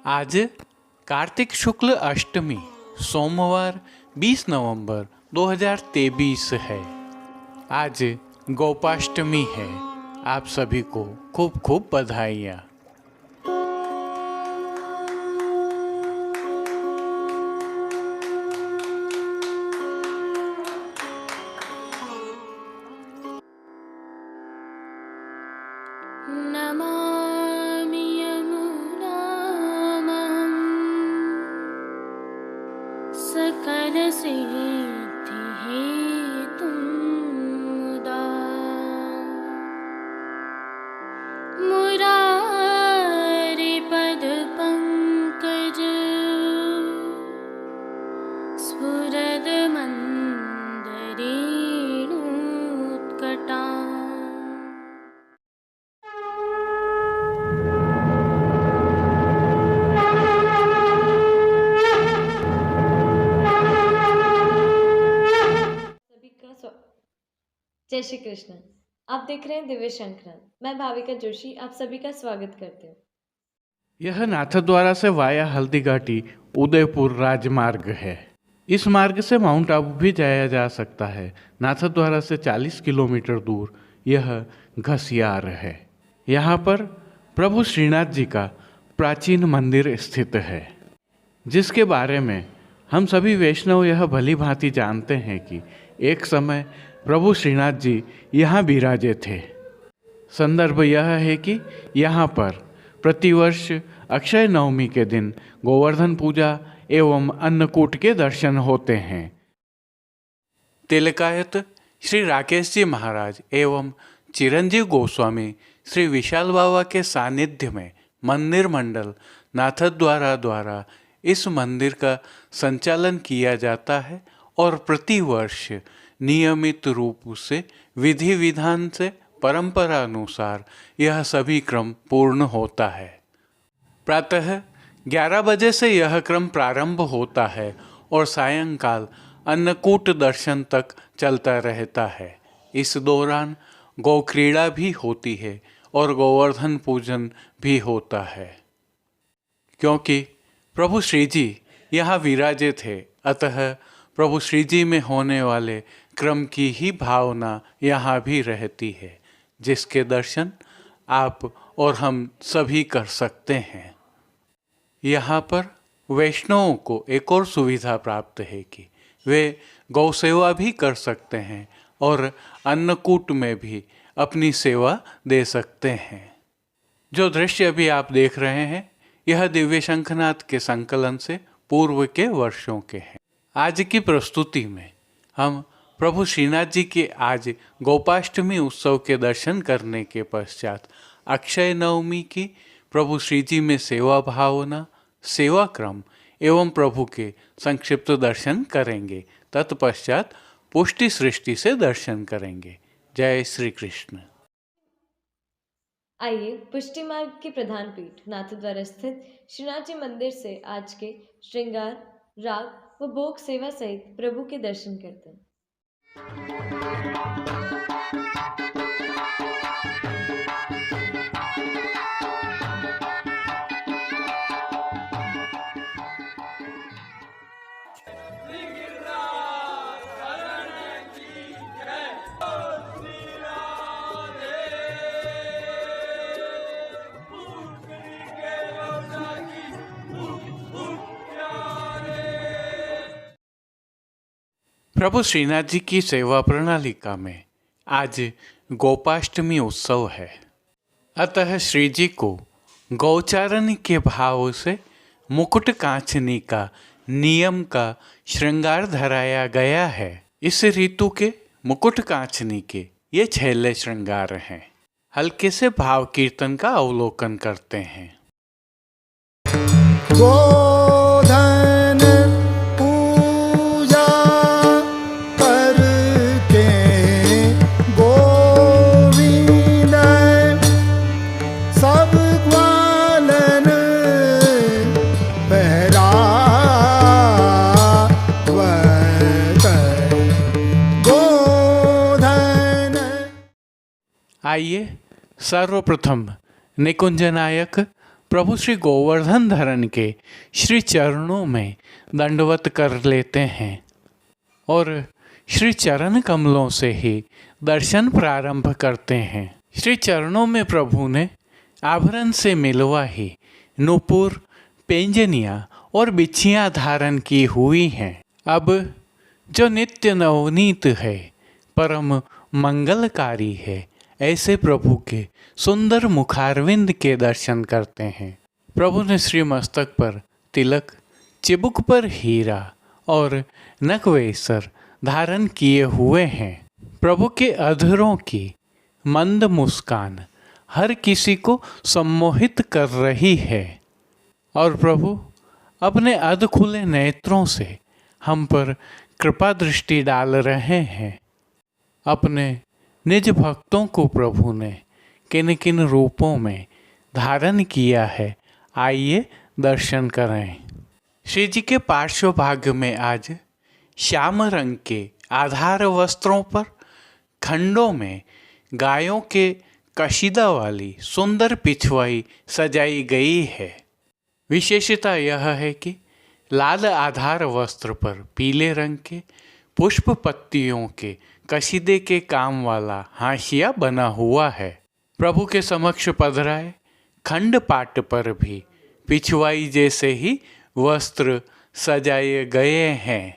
आज कार्तिक शुक्ल अष्टमी सोमवार 20 नवंबर 2023 है। आज गोपाष्टमी है। आप सभी को खूब खूब बधाइयाँ। नमामि यमुनामहं सकलसिद्धिहेतुं मुदा मुरारिपदपङ्कज स्फुरदमन्दरेणुत्कटा। जय श्री कृष्ण। आप देख रहे हैं दिव्य शंखनाद। मैं भाविका जोशी आप सभी का स्वागत करती हूँ। यह नाथद्वारा से वाया हल्दीघाटी उदयपुर राजमार्ग है। इस मार्ग से माउंट आबू भी जाया जा सकता है। नाथद्वारा से 40 किलोमीटर दूर यह घसियार है। यहाँ पर प्रभु श्रीनाथ जी का प्राचीन मंदिर स्थित है, जिसके बारे में हम सभी वैष्णव यह भली भांति जानते हैं कि एक समय प्रभु श्रीनाथ जी यहाँ विराजे थे। संदर्भ यह है कि यहाँ पर प्रतिवर्ष अक्षय नवमी के दिन गोवर्धन पूजा एवं अन्नकूट के दर्शन होते हैं। तिलकायत श्री राकेश जी महाराज एवं चिरंजीव गोस्वामी श्री विशाल बाबा के सानिध्य में मंदिर मंडल नाथद्वारा द्वारा इस मंदिर का संचालन किया जाता है और प्रतिवर्ष नियमित रूप से विधि विधान से परंपरा अनुसार यह सभी क्रम पूर्ण होता है। प्रातः 11 बजे से यह क्रम प्रारंभ होता है और सायंकाल अन्नकूट दर्शन तक चलता रहता है। इस दौरान गौ क्रीड़ा भी होती है और गोवर्धन पूजन भी होता है। क्योंकि प्रभु श्री जी यहाँ विराजे थे, अतः प्रभु श्री जी में होने वाले क्रम की ही भावना यहाँ भी रहती है, जिसके दर्शन आप और हम सभी कर सकते हैं। यहाँ पर वैष्णवों को एक और सुविधा प्राप्त है कि वे गौ सेवा भी कर सकते हैं और अन्नकूट में भी अपनी सेवा दे सकते हैं। जो दृश्य अभी आप देख रहे हैं, यह दिव्य शंखनाद के संकलन से पूर्व के वर्षों के हैं। आज की प्रस्तुति में हम प्रभु श्रीनाथ जी के आज गोपाष्टमी उत्सव के दर्शन करने के पश्चात अक्षय नवमी की प्रभु श्री जी में सेवा भावना, सेवा क्रम एवं प्रभु के संक्षिप्त दर्शन करेंगे। तत्पश्चात पुष्टि सृष्टि से दर्शन करेंगे। जय श्री कृष्ण। आइए पुष्टि मार्ग की प्रधान पीठ नाथद्वारा स्थित श्रीनाथ जी मंदिर से आज के श्रृंगार, राग व भोग सेवा सहित प्रभु के दर्शन करते हैं। प्रभु श्रीनाथ जी की सेवा प्रणालिका में आज गोपाष्टमी उत्सव है, अतः श्री जी को गौचारण के भाव से मुकुट कांचनी का नियम का श्रृंगार धराया गया है। इस ऋतु के मुकुट कांचनी के ये 6 श्रृंगार हैं। हल्के से भाव कीर्तन का अवलोकन करते हैं। गोधन पूजा करके गोविंद सब ग्वालन पहरावत गोधन। आइए सर्वप्रथम निकुंज नायक प्रभु श्री गोवर्धन धरन के श्री चरणों में दंडवत कर लेते हैं और श्री चरण कमलों से ही दर्शन प्रारंभ करते हैं। श्री चरणों में प्रभु ने आभरण से मिलवा ही नूपुर, पेंजनिया और बिछियाँ धारण की हुई हैं। अब जो नित्य नवनीत है, परम मंगलकारी है, ऐसे प्रभु के सुंदर मुखारविंद के दर्शन करते हैं। प्रभु ने श्री मस्तक पर तिलक, चिबुक पर हीरा और नकवेसर धारण किए हुए हैं। प्रभु के अधरों की मंद मुस्कान हर किसी को सम्मोहित कर रही है और प्रभु अपने अध खुले नेत्रों से हम पर कृपा दृष्टि डाल रहे हैं। अपने निज भक्तों को प्रभु ने किन किन रूपों में धारण किया है, आइए दर्शन करें। श्री जी के पार्श्व भाग में आज श्याम रंग के आधार वस्त्रों पर खंडों में गायों के कशीदा वाली सुंदर पिछवाई सजाई गई है। विशेषता यह है कि लाल आधार वस्त्र पर पीले रंग के पुष्प पत्तियों के कशीदे के काम वाला हाशिया बना हुआ है। प्रभु के समक्ष पधराए खंड पाट पर भी पिछवाई जैसे ही वस्त्र सजाए गए हैं।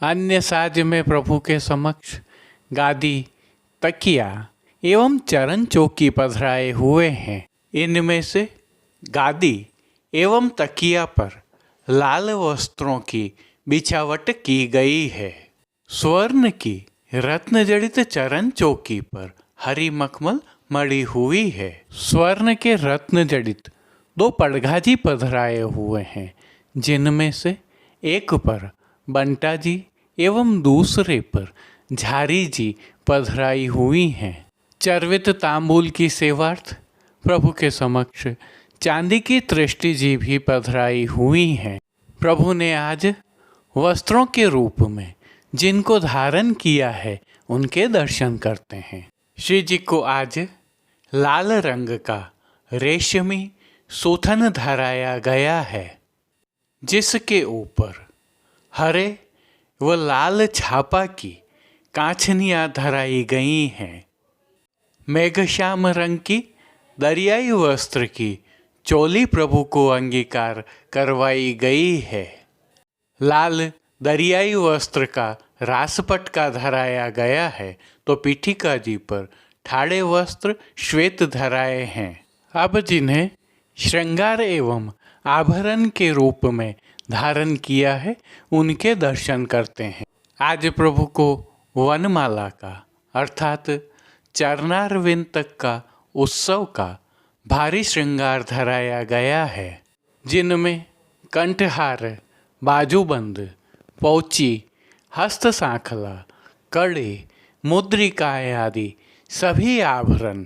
अन्य साज में प्रभु के समक्ष गादी, तकिया एवं चरण चौकी पधराए हुए हैं। इनमें से गादी एवं तकिया पर लाल वस्त्रों की बिछावट की गई है। स्वर्ण की रत्न जड़ित चरण चौकी पर हरी मखमल मड़ी हुई है। स्वर्ण के रत्न जड़ित 2 पड़घाजी पधराए हुए हैं, जिनमें से एक पर बंटा जी एवं दूसरे पर झारी जी पधराई हुई हैं। चर्वित तांबूल की सेवार्थ प्रभु के समक्ष चांदी की तृष्टि जी भी पधराई हुई हैं। प्रभु ने आज वस्त्रों के रूप में जिनको धारण किया है, उनके दर्शन करते हैं। श्री जी को आज लाल रंग का रेशमी सूथन धराया गया है, जिसके ऊपर हरे व लाल छापा की कांछनियाँ धराई गई हैं। मेघश्याम रंग की दरियाई वस्त्र की चोली प्रभु को अंगीकार करवाई गई है। लाल दरियाई वस्त्र का रासपटका धराया गया है, तो पीठिका जी पर ठाड़े वस्त्र श्वेत धराए हैं। अब जिन्हें श्रृंगार एवं आभरण के रूप में धारण किया है, उनके दर्शन करते हैं। आज प्रभु को वनमाला का अर्थात चरणारविंद तक का उत्सव का भारी श्रृंगार धराया गया है, जिनमें कंठहार, बाजूबंद, पौची, हस्त सांखला, कड़े, मुद्रिकाएँ आदि सभी आभरण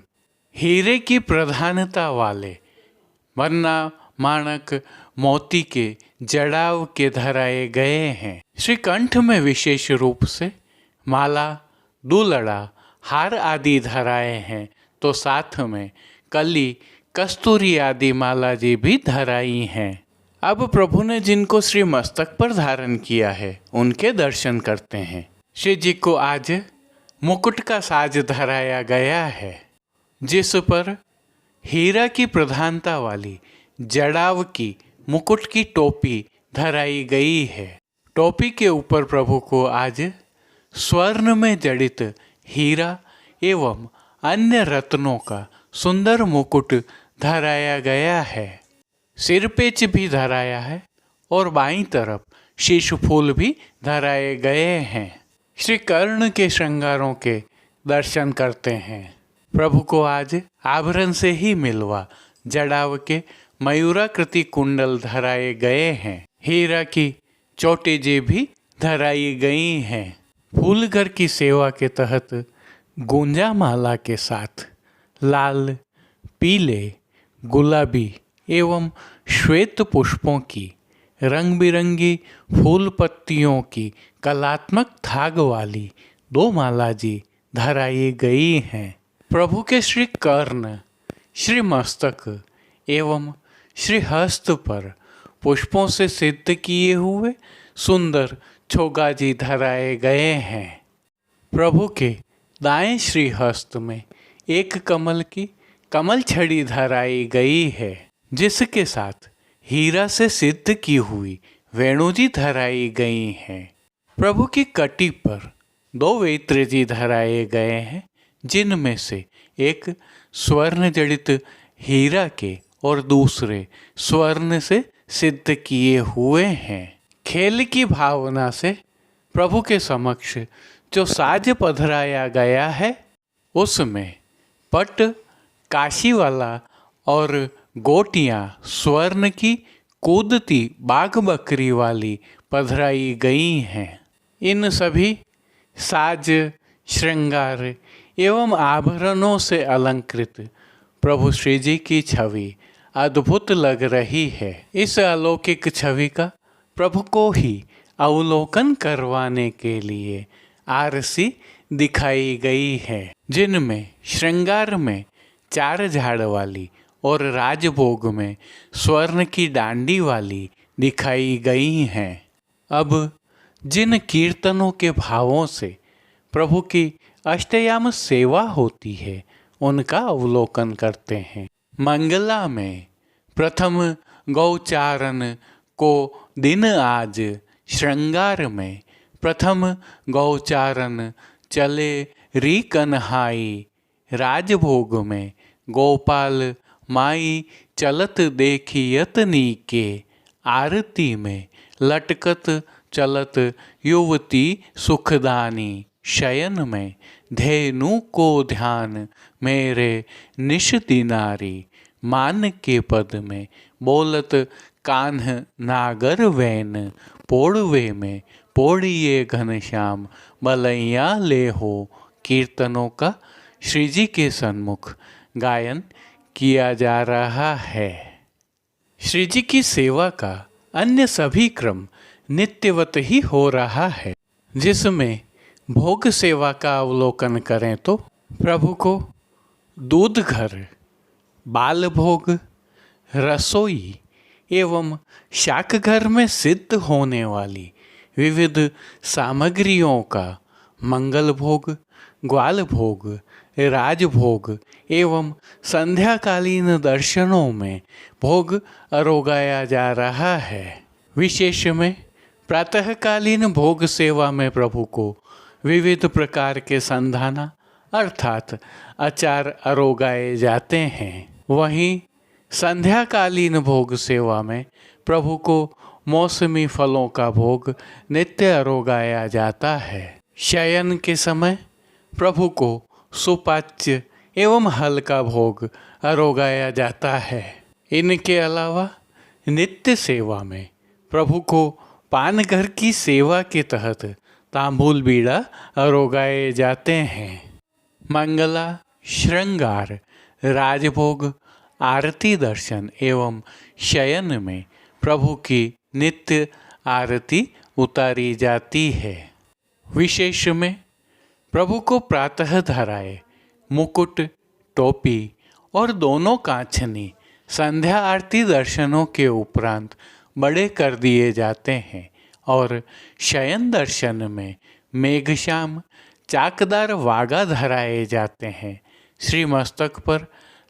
हीरे की प्रधानता वाले वरना माणक, मोती के जड़ाव के धराए गए हैं। श्री कंठ में विशेष रूप से माला, दुलड़ा, हार आदि धराए हैं, तो साथ में कली, कस्तूरी आदि माला जी भी धराई हैं। अब प्रभु ने जिनको श्री मस्तक पर धारण किया है, उनके दर्शन करते हैं। श्री जी को आज मुकुट का साज धराया गया है, जिस पर हीरा की प्रधानता वाली जड़ाव की मुकुट की टोपी धराई गई है। टोपी के ऊपर प्रभु को आज स्वर्ण में जड़ित हीरा एवं अन्य रत्नों का सुंदर मुकुट धराया गया है। सिरपेच भी धराया है और बाईं तरफ शीश फूल भी धराए गए हैं। श्री कर्ण के श्रृंगारों के दर्शन करते हैं। प्रभु को आज आभरण से ही मिलवा जड़ाव के मयूराकृति कुंडल धराए गए हैं। हीरा की चोटी जी भी धराई गई हैं। फूलघर की सेवा के तहत गुंजा माला के साथ लाल, पीले, गुलाबी एवं श्वेत पुष्पों की रंग बिरंगी फूल पत्तियों की कलात्मक थाग वाली 2 माला जी धराई गई हैं। प्रभु के श्री कर्ण, श्री मस्तक एवं श्री हस्त पर पुष्पों से सिद्ध किए हुए सुंदर छोगाजी धराए गए हैं। प्रभु के दाएं श्री हस्त में एक कमल की कमल छड़ी धराई गई है, जिसके साथ हीरा से सिद्ध की हुई वेणुजी धराई गई हैं। प्रभु की कटी पर 2 वेत्रजी धराए गए हैं, जिनमें से एक स्वर्ण जड़ित हीरा के और दूसरे स्वर्ण से सिद्ध किए हुए हैं। खेल की भावना से प्रभु के समक्ष जो साज पधराया गया है, उसमें पट, काशी वाला और गोटियां स्वर्ण की कूदती बाघ बकरी वाली पधराई गई हैं। इन सभी साज, श्रृंगार एवं आभरणों से अलंकृत प्रभु श्री जी की छवि अद्भुत लग रही है। इस अलौकिक छवि का प्रभु को ही अवलोकन करवाने के लिए आरसी दिखाई गई है, जिनमें श्रृंगार में 4 झाड़ वाली और राजभोग में स्वर्ण की डांडी वाली दिखाई गई हैं। अब जिन कीर्तनों के भावों से प्रभु की अष्टयाम सेवा होती है, उनका अवलोकन करते हैं। मंगला में प्रथम गौचारण को दिन आज, श्रृंगार में प्रथम गौचारण चले री कन्हाई, राजभोग में गोपाल माई चलत देखियत नीके, आरती में लटकत चलत युवती सुखदानी, शयन में धेनु को ध्यान मेरे निश दिनारी, मान के पद में बोलत कान्ह नागर वैन, पोड़वे में पोड़िए घनश्याम बलैया ले हो। कीर्तनों का श्री जी के सन्मुख गायन किया जा रहा है। श्री जी की सेवा का अन्य सभी क्रम नित्यवत ही हो रहा है, जिसमें भोग सेवा का अवलोकन करें तो प्रभु को दूध घर, बाल भोग, रसोई एवं शाक घर में सिद्ध होने वाली विविध सामग्रियों का मंगल भोग, ग्वाल भोग, राजभोग एवं संध्याकालीन दर्शनों में भोग अरोगाया जा रहा है। विशेष में प्रातःकालीन भोग सेवा में प्रभु को विविध प्रकार के संधाना अर्थात अचार अरोगाए जाते हैं। वहीं संध्याकालीन भोग सेवा में प्रभु को मौसमी फलों का भोग नित्य अरोगाया जाता है। शयन के समय प्रभु को सुपाच्य एवं हल्का भोग अरोगाया जाता है। इनके अलावा नित्य सेवा में प्रभु को पानघर की सेवा के तहत तांबूल बीड़ा अरोगाए जाते हैं। मंगला, श्रृंगार, राजभोग, आरती दर्शन एवं शयन में प्रभु की नित्य आरती उतारी जाती है। विशेष में प्रभु को प्रातः धराए मुकुट, टोपी और दोनों कांछनी संध्या आरती दर्शनों के उपरांत बड़े कर दिए जाते हैं और शयन दर्शन में मेघश्याम चाकदार वागा धराए जाते हैं। श्री मस्तक पर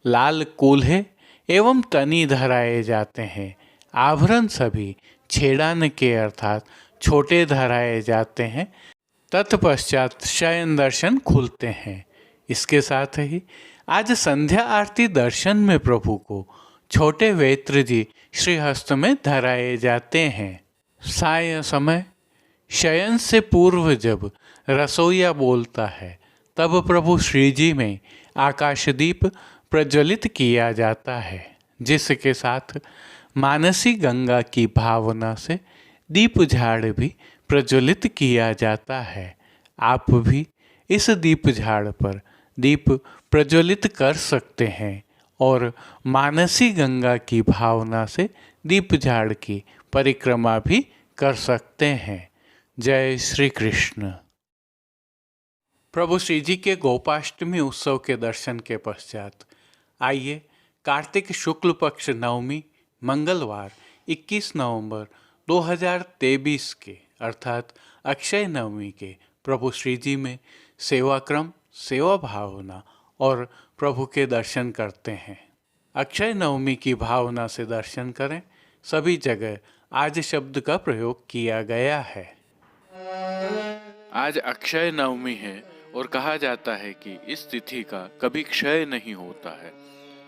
लाल कूल्हे एवं तनी धराए जाते हैं। आभरण सभी छेड़ान के अर्थात छोटे धराए जाते हैं। तत्पश्चात शयन दर्शन खुलते हैं। इसके साथ ही आज संध्या आरती दर्शन में प्रभु को छोटे वेत्र जी श्रीहस्त में धराए जाते हैं। साय समय शयन से पूर्व जब रसोइया बोलता है, तब प्रभु श्री जी में आकाशदीप प्रज्वलित किया जाता है, जिसके साथ मानसी गंगा की भावना से दीप झाड़ भी प्रज्वलित किया जाता है। आप भी इस दीप झाड़ पर दीप प्रज्वलित कर सकते हैं और मानसी गंगा की भावना से दीप झाड़ की परिक्रमा भी कर सकते हैं। जय श्री कृष्ण। प्रभु श्री जी के गोपाष्टमी उत्सव के दर्शन के पश्चात आइए कार्तिक शुक्ल पक्ष नवमी मंगलवार 21 नवंबर 2023 के अर्थात अक्षय नवमी के प्रभु श्री जी में सेवाक्रम, सेवा भावना और प्रभु के दर्शन करते हैं। अक्षय नवमी की भावना से दर्शन करें। सभी जगह आज शब्द का प्रयोग किया गया है। आज अक्षय नवमी है और कहा जाता है कि इस तिथि का कभी क्षय नहीं होता है।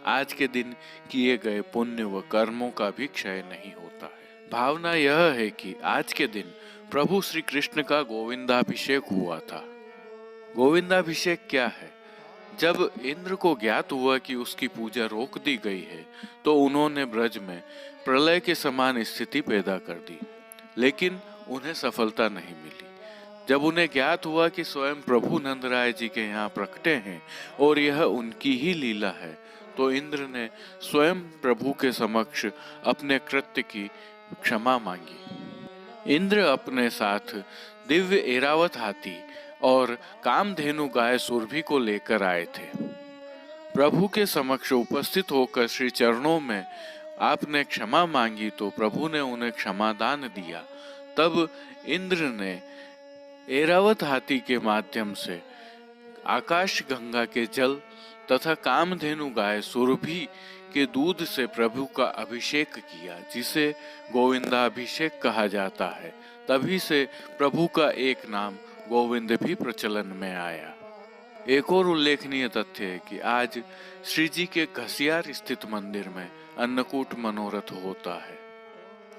आज के दिन किए गए पुण्य व कर्मों का भी क्षय नहीं होता है। भावना यह है कि आज के दिन प्रभु श्री कृष्ण का गोविंदाभिषेक हुआ था। गोविंदाभिषेक क्या है? जब इंद्र को ज्ञात हुआ कि उसकी पूजा रोक दी गई है तो उन्होंने ब्रज में प्रलय के समान स्थिति पैदा कर दी, लेकिन उन्हें सफलता नहीं मिली। जब उन्हें ज्ञात हुआ कि स्वयं प्रभु नंदराय जी के यहाँ प्रकटे हैं और यह उनकी ही लीला है, तो इंद्र ने स्वयं प्रभु के समक्ष अपने कृत्य की क्षमा मांगी। इंद्र अपने साथ दिव्य ऐरावत हाथी और कामधेनु गाय सुरभि को लेकर आए थे। प्रभु के समक्ष उपस्थित होकर श्री चरणों में आपने क्षमा मांगी तो प्रभु ने उन्हें क्षमादान दिया। तब इंद्र ने ऐरावत हाथी के माध्यम से आकाश गंगा के जल तथा कामधेनु गाय सुरभि के दूध से प्रभु का अभिषेक किया, जिसे गोविंदाभिषेक कहा जाता है। तभी से प्रभु का एक नाम गोविंद भी प्रचलन में आया। एक और उल्लेखनीय तथ्य है कि आज श्री जी के घसियार स्थित मंदिर में अन्नकूट मनोरथ होता है।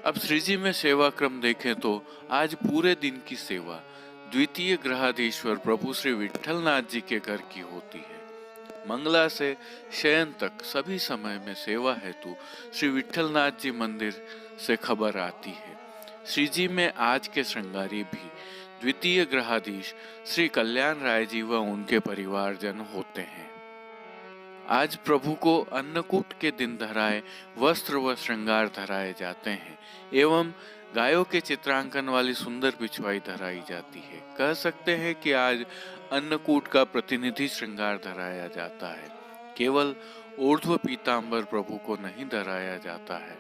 अब श्री जी में सेवा क्रम देखें तो आज पूरे दिन की सेवा द्वितीय ग्रहाधीश्वर प्रभु श्री विट्ठलनाथ जी के घर की होती है। मंगला से शयन तक सभी समय में सेवा हेतु श्री विट्ठलनाथ जी मंदिर से खबर आती है। श्री जी में आज के श्रृंगारी भी द्वितीय ग्रहाधीश श्री कल्याण राय जी व उनके परिवारजन होते हैं। आज प्रभु को अन्नकूट के दिन धराए वस्त्र व श्रृंगार धराए जाते हैं एवं गायों के चित्रांकन वाली सुंदर पिछवाई धराई जाती है। कह सकते हैं कि आज अन्नकूट का प्रतिनिधि श्रृंगार धराया जाता है। केवल ऊर्ध्व पीतांबर प्रभु को नहीं धराया जाता है।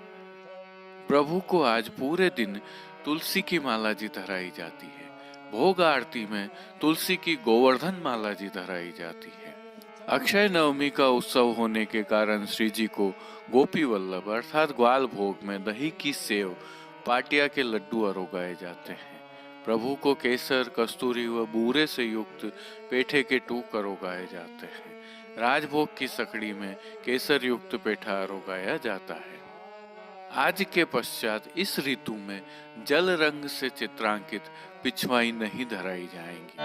प्रभु को आज पूरे दिन तुलसी की माला जी धराई जाती है। भोग आरती में तुलसी की गोवर्धन माला जी धराई जाती है। अक्षय नवमी का उत्सव होने के कारण श्री जी को गोपी वल्लभ अर्थात ग्वाल भोग में दही की सेव, पाटिया के लड्डू अरोगाए जाते हैं। प्रभु को केसर, कस्तूरी व बूरे से युक्त पेठे के टूक अरोगाए जाते हैं। राजभोग की सकड़ी में केसर युक्त पेठा अरोगाया जाता है। आज के पश्चात इस ऋतु में जल रंग से चित्रांकित पिछवाई नहीं धराई जाएंगी।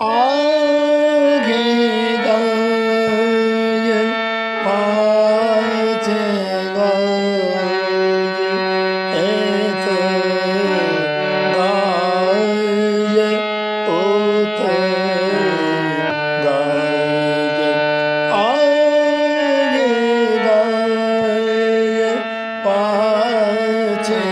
आगे गाय पाछे गाय एक गाय उत गाय आगे गाय पाछे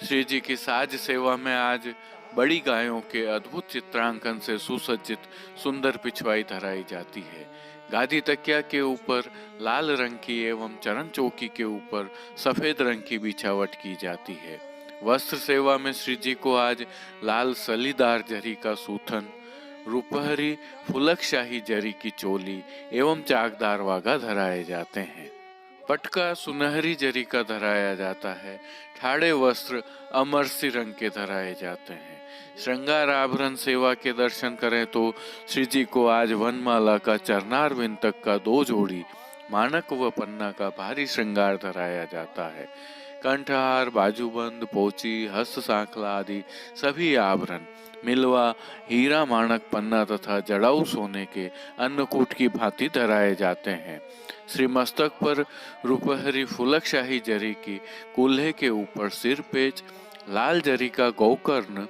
श्री जी की साज सेवा में आज बड़ी गायों के अद्भुत चित्रांकन से सुसज्जित सुंदर पिछवाई धराई जाती है। गादी तकिया के ऊपर लाल रंग की एवं चरण चौकी के ऊपर सफेद रंग की बिछावट की जाती है। वस्त्र सेवा में श्री जी को आज लाल सलीदार जरी का सूथन, रुपहरी फुलकशाही जरी की चोली एवं चाकदार वागा धराए जाते हैं। पटका सुनहरी जरी का धराया जाता है। ठाड़े वस्त्र अमरसी रंग के धराए जाते हैं। श्रृंगार आभरण सेवा के दर्शन करें तो श्री जी को आज वनमाला का चरनार बिंद तक का 2 जोड़ी, मानक व पन्ना का भारी श्रृंगार धराया जाता है। कंठहार, बाजूबंद, पोची, हस्त सांखला आदि सभी आभरण मिलवा, हीरा, माणक, पन्ना तथा जड़ाऊ सोने के अन्नकूट की भांति धराए जाते हैं। श्री मस्तक पर रुपहरी फुलकशाही जरी की कूल्हे के ऊपर सिर पेच, लाल जरी का गौकर्ण,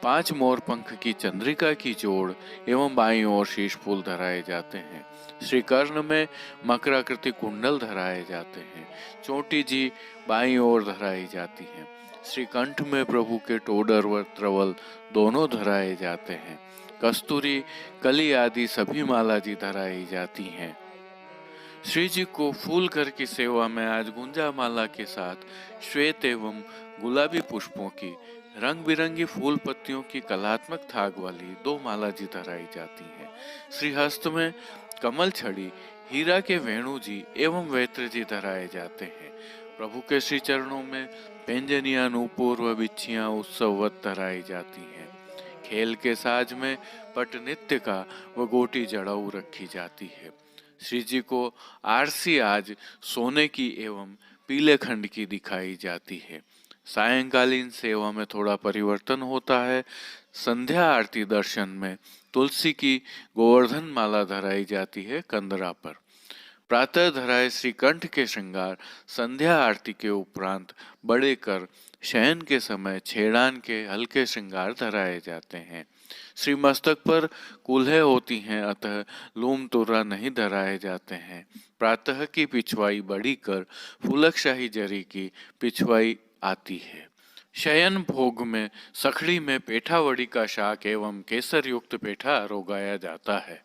5 मोर पंख की चंद्रिका की जोड़ एवं बाईं ओर शीश फूल धराए जाते हैं। श्री कर्ण में मकराकृति कुंडल धराए जाते हैं। चोटी जी बाईं ओर धराई जाती है। श्री कंठ में प्रभु के टोडर व त्रवल दोनों धराए जाते हैं। कस्तूरी, कली आदि सभी माला जी धराई जाती हैं। श्री जी को फूल कर की सेवा में आज गुंजा माला के साथ श्वेत एवं गुलाबी पुष्पों की रंग बिरंगी फूल पत्तियों की कलात्मक थाग वाली 2 माला जी धराई जाती हैं। श्री हस्त में कमल छड़ी, हीरा के वेणु जी एवं वेत्र जी धराए जाते हैं। प्रभु के श्री चरणों में पेंजनिया, नूपुर व बिच्छियां उत्सववत धराई जाती हैं। खेल के साज में पट नित्य का व गोटी जड़ाऊ रखी जाती है। श्री जी को आरसी आज सोने की एवं पीले खंड की दिखाई जाती है। सायंकालीन सेवा में थोड़ा परिवर्तन होता है। संध्या आरती दर्शन में तुलसी की गोवर्धन माला धराई जाती है कंदरा पर। प्रातः धराए श्री कंठ के श्रृंगार संध्या आरती के उपरांत बड़े कर शयन के समय छेड़ान के हल्के श्रृंगार धराए जाते हैं। श्री मस्तक पर कूल्हे होती हैं, अतः लूम तुर्रा नहीं धराए जाते हैं। प्रातः की पिछवाई बड़ी कर फूलकशाही जरी की पिछवाई आती है। शयन भोग में सखड़ी में पेठावड़ी का शाक एवं केसर युक्त पेठा रोगाया जाता है।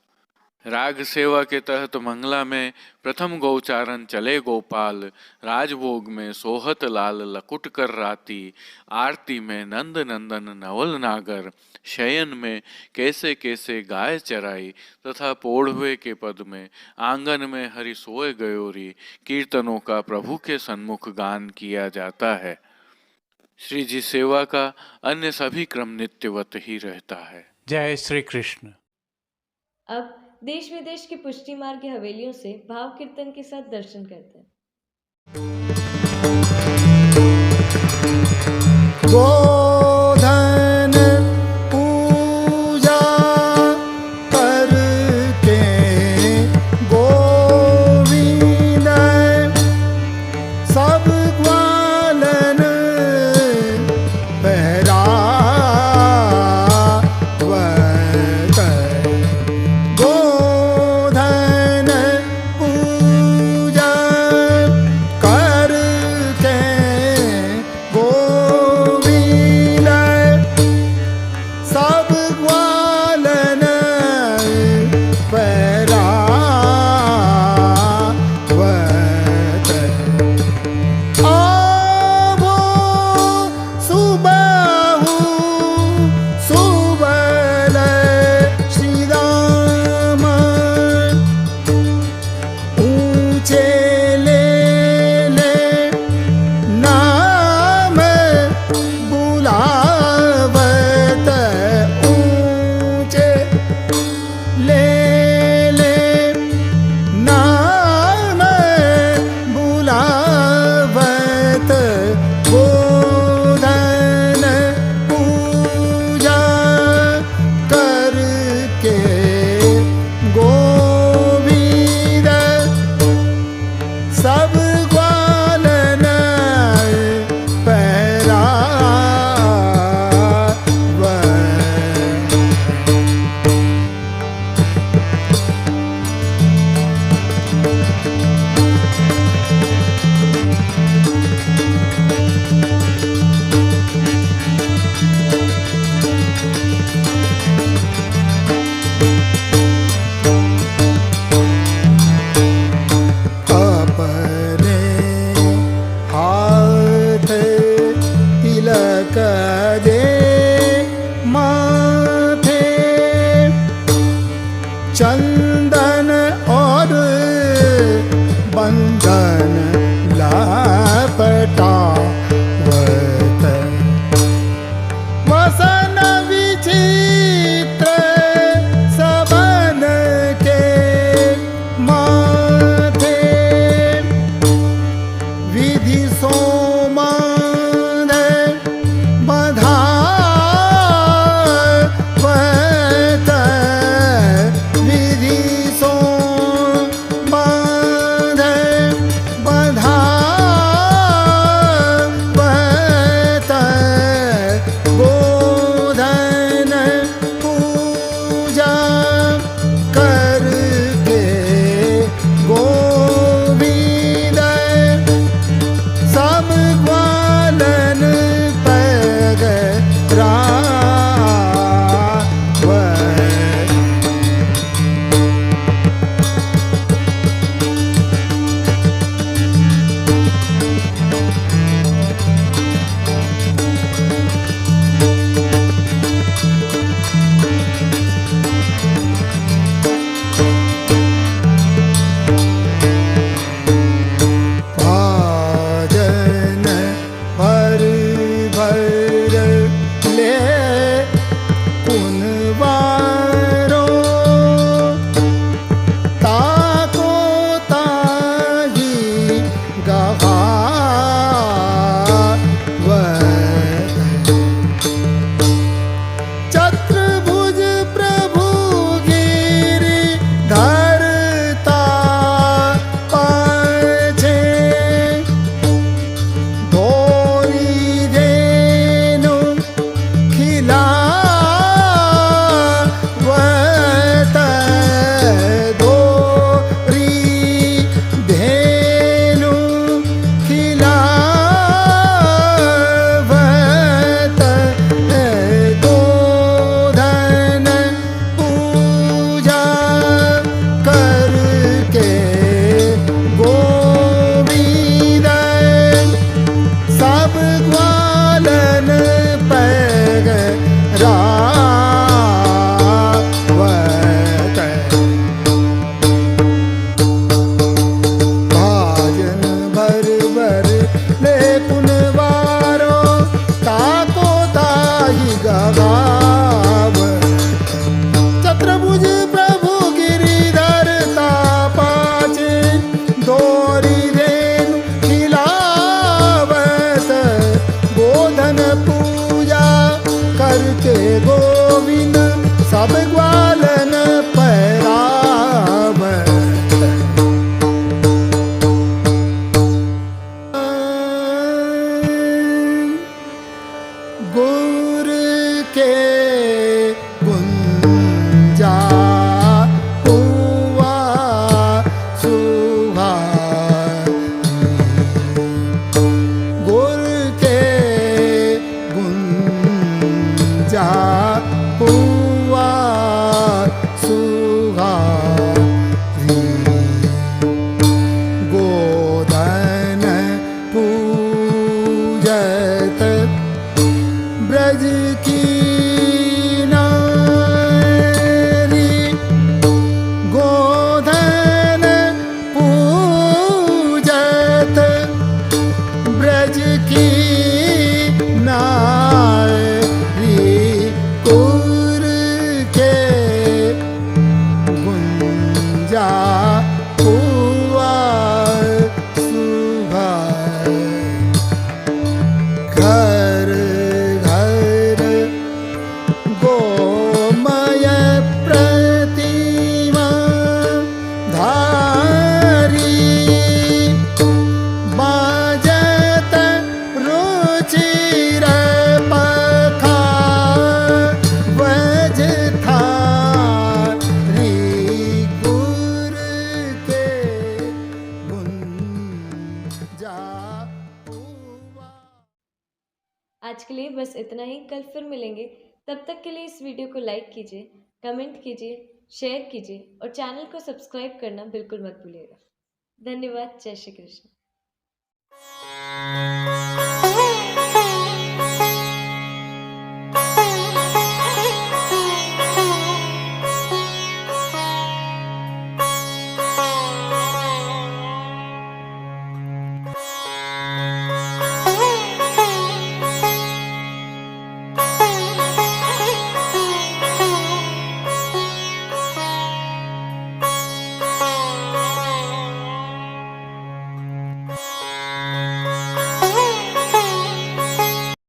राग सेवा के तहत मंगला में प्रथम गौचारण चले गोपाल, राजभोग में सोहत लाल लकुट कर राती, आरती में नंद नंदन नवल नागर, शयन में कैसे कैसे गाय चराई तथा पोढ़वे के पद में आंगन में हरि सोए गयोरी कीर्तनों का प्रभु के सन्मुख गान किया जाता है। श्री जी सेवा का अन्य सभी क्रम नित्यवत ही रहता है। जय श्री कृष्ण। अब देश विदेश की पुष्टि मार्ग की हवेलियों से भाव कीर्तन के साथ दर्शन करते हैं। गोधन पूजा करके गोविंद सब ग्वालन पहरावत। गोधन पूजा करके गोविंद आज के लिए बस इतना ही। कल फिर मिलेंगे। तब तक के लिए इस वीडियो को लाइक कीजिए, कमेंट कीजिए, शेयर कीजिए और चैनल को सब्सक्राइब करना बिल्कुल मत भूलिएगा। धन्यवाद। जय श्री कृष्ण।